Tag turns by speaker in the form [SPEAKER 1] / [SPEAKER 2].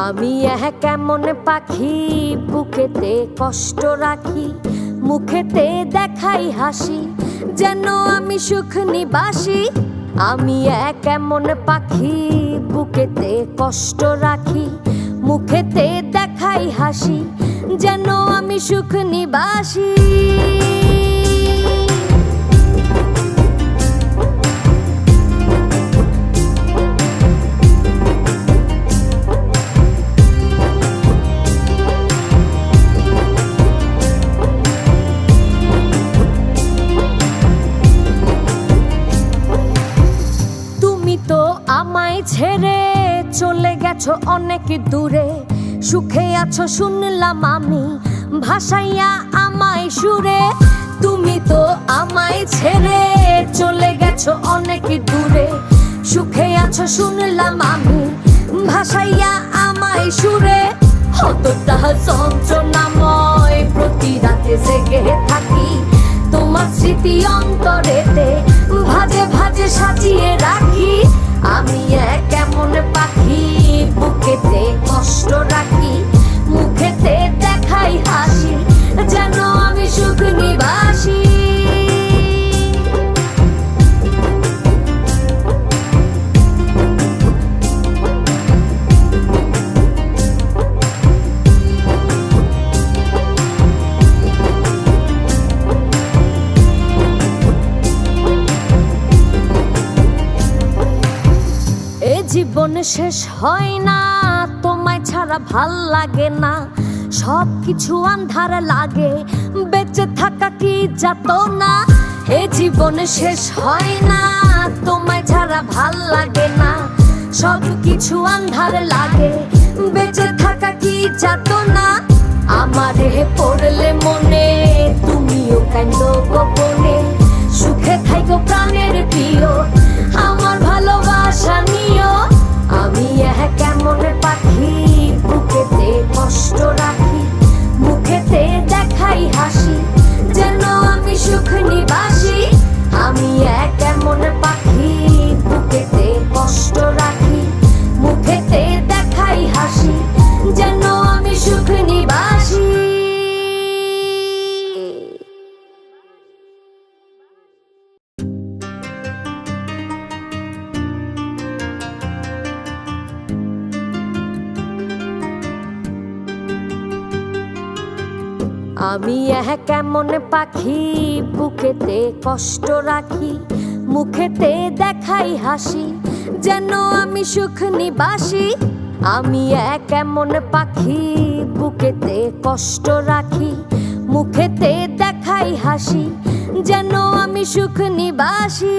[SPEAKER 1] আমি কেমন পাখি বুকেতে কষ্ট রাখি, মুখেতে দেখাই হাসি, যেন আমি সুখ নিবাসী। আমি কেমন পাখি বুকেতে কষ্ট রাখি, মুখেতে দেখাই হাসি, যেন আমি সুখ নিবাসী। আমায় ছেড়ে চলে গেছো অনেক দূরে, সুখে আছো শুনলাম আমি, ভাসাইয়া আমায় সুরে। তুমি তো আমায় ছেড়ে চলে গেছো অনেক দূরে, সুখে আছো শুনলাম আমি, ভাসাইয়া আমায় সুরে। কতটা যন্ত্রণাময় প্রতি রাতে জেগে থাকি, তোমার স্মৃতি অন্তরেতে ভাজে ভাজে সাজিয়ে রাখি। আমি কেমন পাখি বুকেতে কষ্ট রাখি, মুখেতে দেখাই হাসি, যেন আমি সুখ নিবাসী। জীবন শেষ হয় না, তোমায় ছাড়া ভাল লাগে না, সব কিছু আন্ধার লাগে, বেঁচে থাকা কি যাতনা। এ জীবন শেষ হয় না, তোমায় ছাড়া ভাল লাগে না, সব কিছু আন্ধার লাগে, বেঁচে থাকা কি যাতনা। আমারে পড়লে মনে তুমিও কান্দো গোপনে, সুখে থাইকো প্রাণের প্রিয়, আমার ভালোবাসা নিও। আমি কেমন পাখি বুকেতে কষ্ট রাখি, মুখেতে দেখাই হাসি, যেন আমি সুখ নিবাসী। আমি কেমন পাখি বুকেতে কষ্ট রাখি, মুখেতে দেখাই হাসি, যেন আমি সুখ নিবাসী। আমি কেমন পাখি বুকেতে কষ্ট রাখি, মুখেতে দেখাই হাসি, যেন আমি সুখ নিবাসী। আমি কেমন পাখি বুকেতে কষ্ট রাখি, মুখেতে দেখাই হাসি, যেন আমি সুখ নিবাসী।